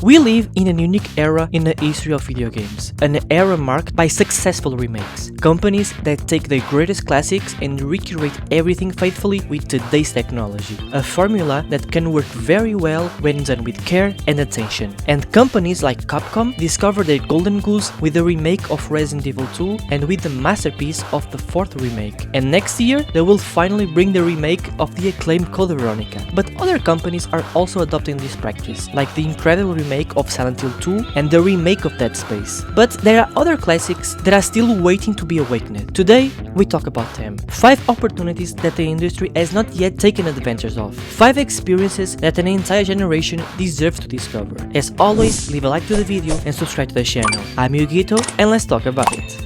We live in a unique era in the history of video games, an era marked by successful remakes, companies that take their greatest classics and recreate everything faithfully with today's technology, a formula that can work very well when done with care and attention. And companies like Capcom discovered their golden goose with the remake of Resident Evil 2 and with the masterpiece of the 4th remake. And next year, they will finally bring the remake of the acclaimed Code Veronica. But other companies are also adopting this practice, like the incredible remake of Silent Hill 2 and the remake of Dead Space. But there are other classics that are still waiting to be awakened. Today, we talk about them. 5 opportunities that the industry has not yet taken advantage of. 5 experiences that an entire generation deserves to discover. As always, leave a like to the video and subscribe to the channel. I'm Yugito and let's talk about it.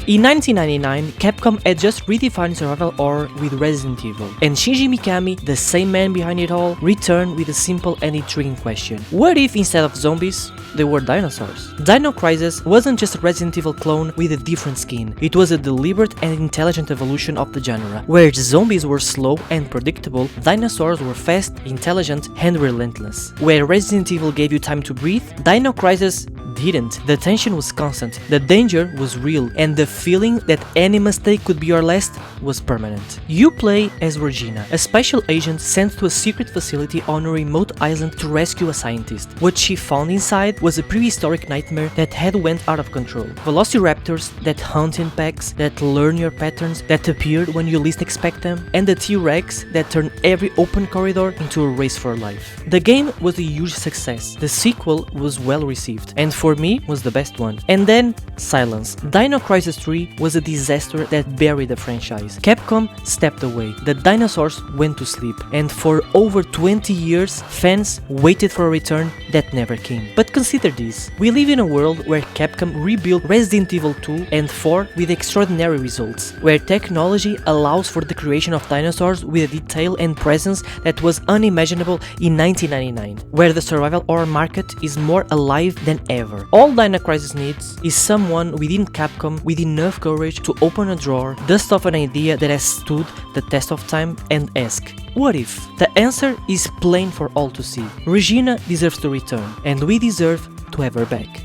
In 1999, Capcom had just redefined survival horror with Resident Evil, and Shinji Mikami, the same man behind it all, returned with a simple and intriguing question. What if instead of zombies, they were dinosaurs? Dino Crisis wasn't just a Resident Evil clone with a different skin, it was a deliberate and intelligent evolution of the genre. Where zombies were slow and predictable, dinosaurs were fast, intelligent, and relentless. Where Resident Evil gave you time to breathe, Dino Crisis didn't. The tension was constant, the danger was real, and the feeling that any mistake could be your last was permanent. You play as Regina, a special agent sent to a secret facility on a remote island to rescue a scientist. What she found inside was a prehistoric nightmare that had went out of control. Velociraptors that hunt in packs, that learn your patterns, that appeared when you least expect them, and the T-Rex that turned every open corridor into a race for life. The game was a huge success, the sequel was well received, and for me was the best one. And then, silence. Dino Crisis 3 was a disaster that buried the franchise. Capcom stepped away, the dinosaurs went to sleep, and for over 20 years, fans waited for a return that never came. But consider this, we live in a world where Capcom rebuilt Resident Evil 2 and 4 with extraordinary results, where technology allows for the creation of dinosaurs with a detail and presence that was unimaginable in 1999, where the survival horror market is more alive than ever. All Dino Crisis needs is someone within Capcom with enough courage to open a drawer, dust off an idea that has stood the test of time, and ask, what if? The answer is plain for all to see. Regina deserves to return, and we deserve to have her back.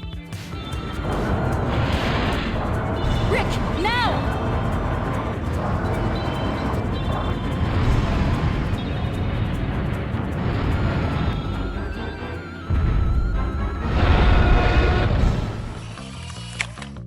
Rick, now!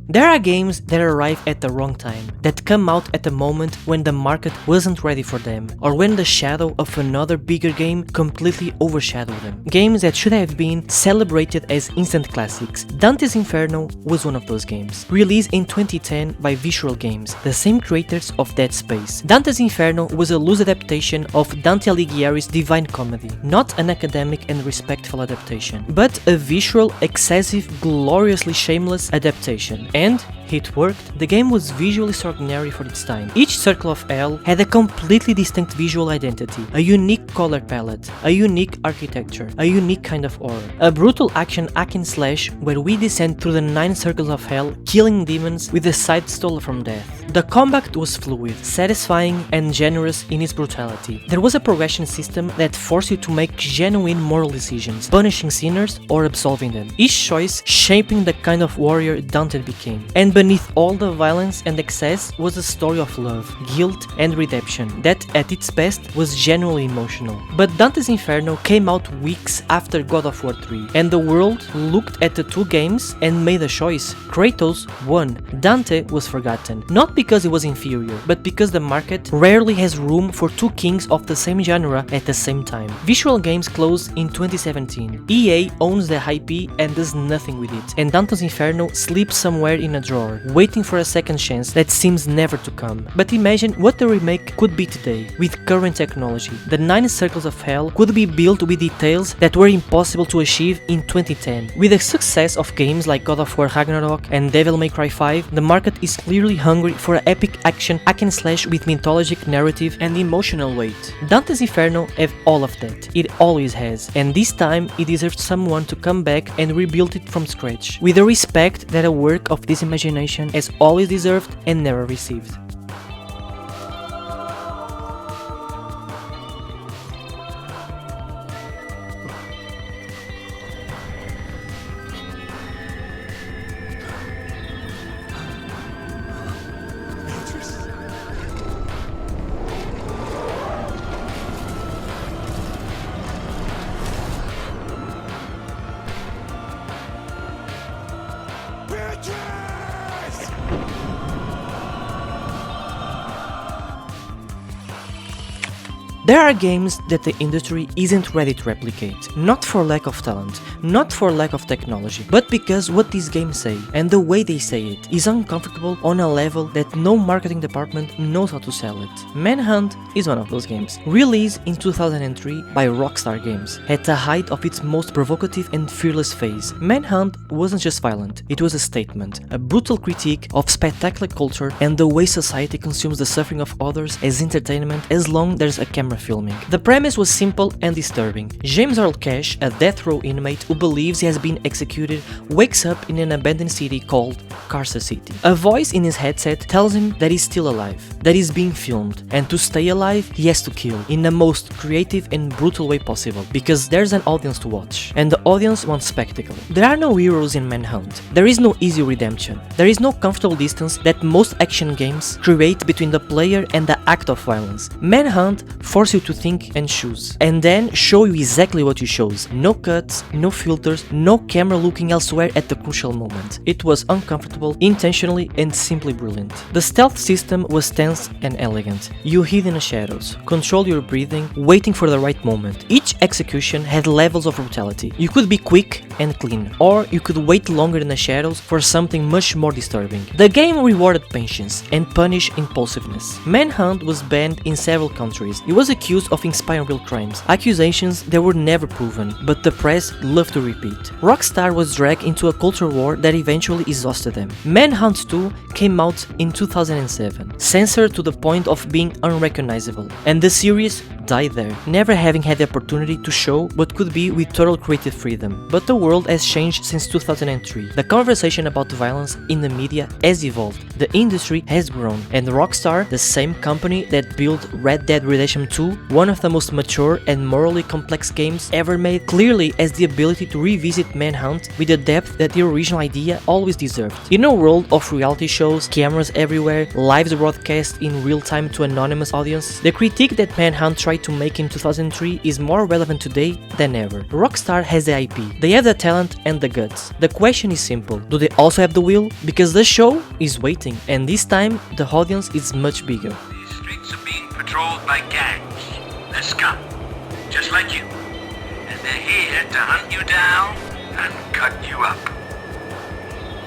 There are games that arrive at the wrong time, that come out at a moment when the market wasn't ready for them, or when the shadow of another bigger game completely overshadowed them. Games that should have been celebrated as instant classics. Dante's Inferno was one of those games. Released in 2010 by Visual Games, the same creators of Dead Space. Dante's Inferno was a loose adaptation of Dante Alighieri's Divine Comedy, not an academic and respectful adaptation, but a visual, excessive, gloriously shameless adaptation. And it worked. The game was visually extraordinary for its time. Each circle of hell had a completely distinct visual identity, a unique color palette, a unique architecture, a unique kind of horror. A brutal action hack and slash where we descend through the 9 circles of hell, killing demons with a side stolen from death. The combat was fluid, satisfying, and generous in its brutality. There was a progression system that forced you to make genuine moral decisions, punishing sinners or absolving them, each choice shaping the kind of warrior Dante became. And beneath all the violence and excess was a story of love, guilt, and redemption that, at its best, was genuinely emotional. But Dante's Inferno came out weeks after God of War 3, and the world looked at the 2 games and made a choice. Kratos won. Dante was forgotten, not because he was inferior, but because the market rarely has room for 2 kings of the same genre at the same time. Visual Games closed in 2017. EA owns the IP and does nothing with it, and Dante's Inferno sleeps somewhere in a drawer, waiting for a second chance that seems never to come. But imagine what the remake could be today, with current technology. The 9 Circles of Hell could be built with details that were impossible to achieve in 2010. With the success of games like God of War Ragnarok and Devil May Cry 5, the market is clearly hungry for an epic action hack and slash with mythologic narrative and emotional weight. Dante's Inferno have all of that, it always has, and this time it deserves someone to come back and rebuild it from scratch, with the respect that a work of this imagination imagination has always deserved and never received. There are games that the industry isn't ready to replicate, not for lack of talent, not for lack of technology, but because what these games say, and the way they say it, is uncomfortable on a level that no marketing department knows how to sell it. Manhunt is one of those games. Released in 2003 by Rockstar Games, at the height of its most provocative and fearless phase, Manhunt wasn't just violent, it was a statement, a brutal critique of spectacular culture and the way society consumes the suffering of others as entertainment as long there's a camera filming. The premise was simple and disturbing. James Earl Cash, a death row inmate who believes he has been executed, wakes up in an abandoned city called Carcer City. A voice in his headset tells him that he's still alive, that he's being filmed, and to stay alive he has to kill in the most creative and brutal way possible, because there's an audience to watch, and the audience wants spectacle. There are no heroes in Manhunt. There is no easy redemption. There is no comfortable distance that most action games create between the player and the act of violence. Manhunt forces you to think and choose, and then show you exactly what you chose. No cuts, no filters, no camera looking elsewhere at the crucial moment. It was uncomfortable, intentionally, and simply brilliant. The stealth system was tense and elegant. You hid in the shadows, controlled your breathing, waiting for the right moment. Each execution had levels of brutality. You could be quick and clean, or you could wait longer in the shadows for something much more disturbing. The game rewarded patience and punished impulsiveness. Manhunt was banned in several countries. It was accused of inspiring real crimes, accusations that were never proven, but the press loved to repeat. Rockstar was dragged into a culture war that eventually exhausted them. Manhunt 2 came out in 2007, censored to the point of being unrecognizable, and the series died there, never having had the opportunity to show what could be with total creative freedom. But the world has changed since 2003. The conversation about violence in the media has evolved, the industry has grown, and Rockstar, the same company that built Red Dead Redemption 2, one of the most mature and morally complex games ever made, clearly has the ability to revisit Manhunt with the depth that the original idea always deserved. In a world of reality shows, cameras everywhere, live broadcast in real time to anonymous audience, the critique that Manhunt tried to make in 2003 is more relevant today than ever. Rockstar has the IP, they have the talent and the guts. The question is simple, do they also have the will? Because the show is waiting, and this time the audience is much bigger. These streets are being patrolled by gangs. They're scum, just like you. And they're here to hunt you down and cut you up.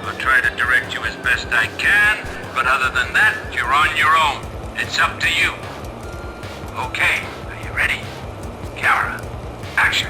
I'll try to direct you as best I can, but other than that, you're on your own. It's up to you. Okay, are you ready? Camera, action.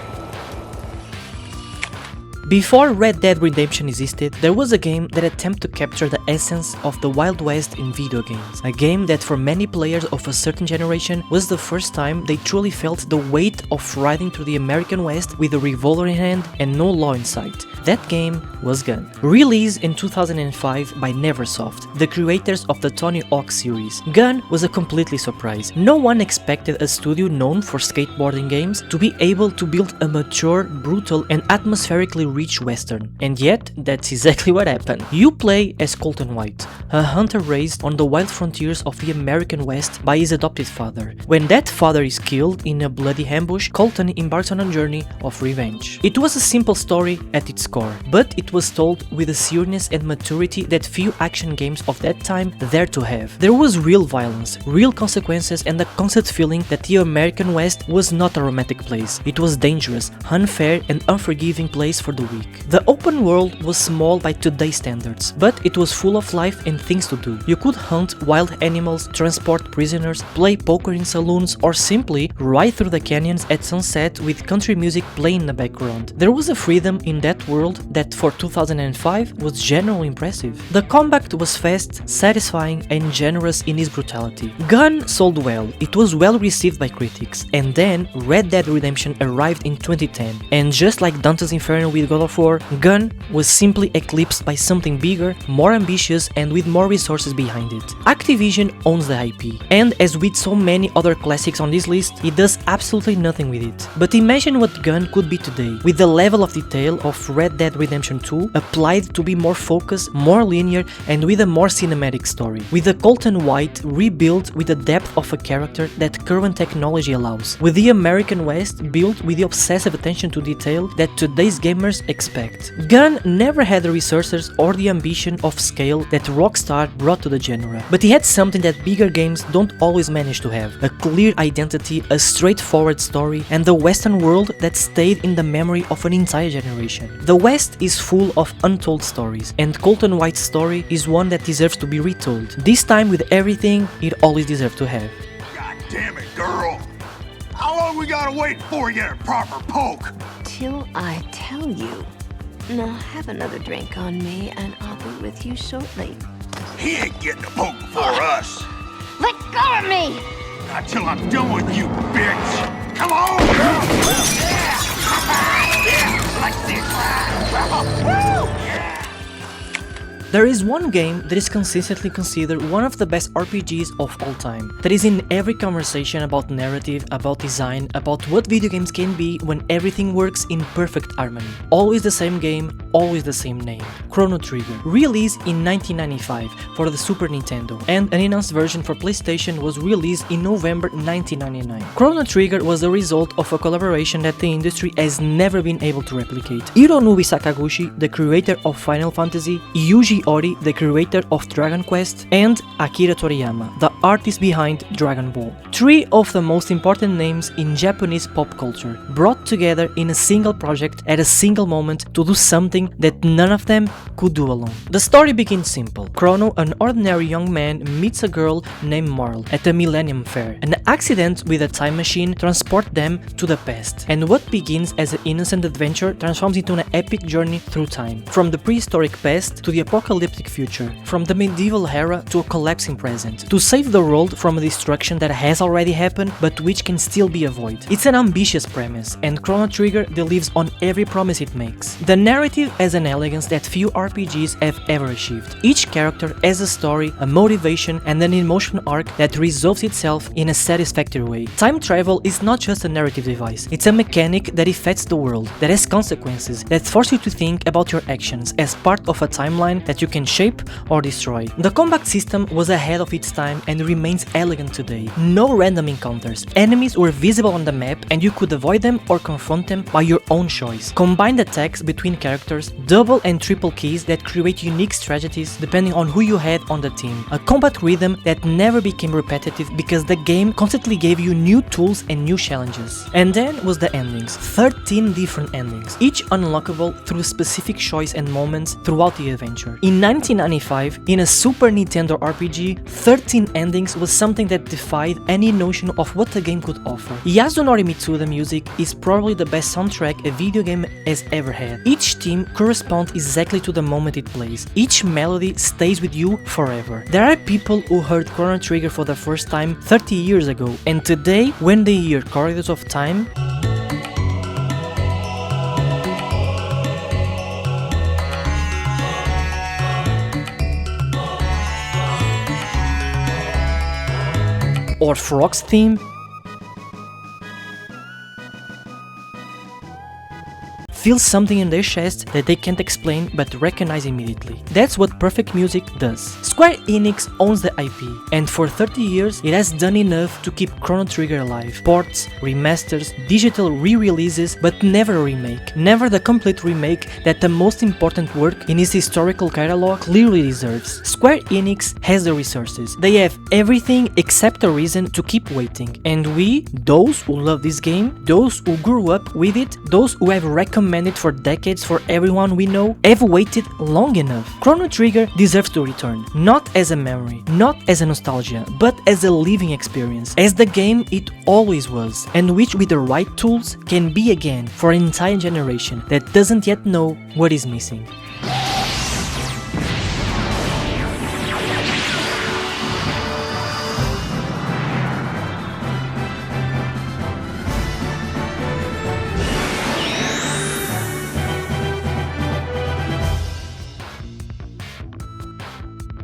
Before Red Dead Redemption existed, there was a game that attempted to capture the essence of the Wild West in video games. A game that for many players of a certain generation was the first time they truly felt the weight of riding through the American West with a revolver in hand and no law in sight. That game was Gun. Released in 2005 by Neversoft, the creators of the Tony Hawk series, Gun was a completely surprise. No one expected a studio known for skateboarding games to be able to build a mature, brutal and atmospherically rich western. And yet, that's exactly what happened. You play as Colton White, a hunter raised on the wild frontiers of the American West by his adopted father. When that father is killed in a bloody ambush, Colton embarks on a journey of revenge. It was a simple story at its core, but it was told with a seriousness and maturity that few action games of that time dared to have. There was real violence, real consequences, and the constant feeling that the American West was not a romantic place. It was dangerous, unfair, and unforgiving place for the weak. The open world was small by today's standards, but it was full of life and things to do. You could hunt wild animals, transport prisoners, play poker in saloons, or simply ride through the canyons at sunset with country music playing in the background. There was a freedom in that world that for 2005 was genuinely impressive. The combat was fast, satisfying, and generous in its brutality. Gun sold well, it was well received by critics, and then Red Dead Redemption arrived in 2010, and just like Dante's Inferno with God God of War, Gun was simply eclipsed by something bigger, more ambitious and with more resources behind it. Activision owns the IP, and as with so many other classics on this list, it does absolutely nothing with it. But imagine what Gun could be today, with the level of detail of Red Dead Redemption 2 applied to be more focused, more linear and with a more cinematic story. With the Colton White rebuilt with the depth of a character that current technology allows. With the American West built with the obsessive attention to detail that today's gamers expect. Gun never had the resources or the ambition of scale that Rockstar brought to the genre, but he had something that bigger games don't always manage to have: a clear identity, a straightforward story, and the Western world that stayed in the memory of an entire generation. The West is full of untold stories, and Colton White's story is one that deserves to be retold, this time with everything it always deserved to have. God damn it, girl! How long we gotta wait before we get a proper poke? Till I tell you. Now have another drink on me and I'll be with you shortly. He ain't getting a poke before us. Let go of me! Not till I'm done with you, bitch! Come on! Yeah! Yeah! Like this! Woo! There is one game that is consistently considered one of the best RPGs of all time, that is in every conversation about narrative, about design, about what video games can be when everything works in perfect harmony. Always the same game, always the same name. Chrono Trigger. Released in 1995 for the Super Nintendo, and an enhanced version for PlayStation was released in November 1999. Chrono Trigger was the result of a collaboration that the industry has never been able to replicate. Hironobu Sakaguchi, the creator of Final Fantasy, Yuji Ori, the creator of Dragon Quest, and Akira Toriyama, the artist behind Dragon Ball. Three of the most important names in Japanese pop culture, brought together in a single project at a single moment to do something that none of them could do alone. The story begins simple. Chrono, an ordinary young man, meets a girl named Marl at a Millennium Fair. An accident with a time machine transports them to the past, and what begins as an innocent adventure transforms into an epic journey through time. From the prehistoric past to the apocalyptic future, from the medieval era to a collapsing present, to save the world from a destruction that has already happened but which can still be avoided. It's an ambitious premise, and Chrono Trigger delivers on every promise it makes. The narrative has an elegance that few RPGs have ever achieved. Each character has a story, a motivation, and an emotional arc that resolves itself in a satisfactory way. Time travel is not just a narrative device, it's a mechanic that affects the world, that has consequences, that force you to think about your actions as part of a timeline that you can shape or destroy. The combat system was ahead of its time and remains elegant today. No random encounters. Enemies were visible on the map and you could avoid them or confront them by your own choice. Combined attacks between characters, double and triple keys that create unique strategies depending on who you had on the team. A combat rhythm that never became repetitive because the game constantly gave you new tools and new challenges. And then was the endings. 13 different endings, each unlockable through specific choice and moments throughout the adventure. In 1995, in a Super Nintendo RPG, 13 endings was something that defied any notion of what the game could offer. Yasunori Mitsuda music is probably the best soundtrack a video game has ever had. Each theme corresponds exactly to the moment it plays. Each melody stays with you forever. There are people who heard Chrono Trigger for the first time 30 years ago, and today, when they hear Corridors of Time, or Frog's theme, feel something in their chest that they can't explain but recognize immediately. That's what perfect music does. Square Enix owns the IP, and for 30 years it has done enough to keep Chrono Trigger alive. Ports, remasters, digital re-releases, but never a remake. Never the complete remake that the most important work in its historical catalog clearly deserves. Square Enix has the resources. They have everything except a reason to keep waiting. And we, those who love this game, those who grew up with it, those who have recommended for decades for everyone we know, have waited long enough. Chrono Trigger deserves to return, not as a memory, not as a nostalgia, but as a living experience, as the game it always was, and which with the right tools can be again for an entire generation that doesn't yet know what is missing.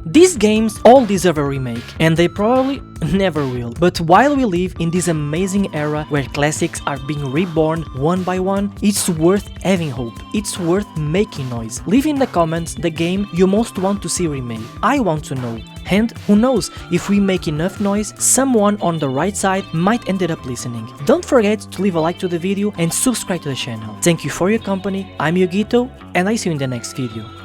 These games all deserve a remake, and they probably never will. But while we live in this amazing era where classics are being reborn one by one, it's worth having hope. It's worth making noise. Leave in the comments the game you most want to see remade. I want to know. And who knows, if we make enough noise, someone on the right side might end up listening. Don't forget to leave a like to the video and subscribe to the channel. Thank you for your company, I'm Yogito, and I see you in the next video.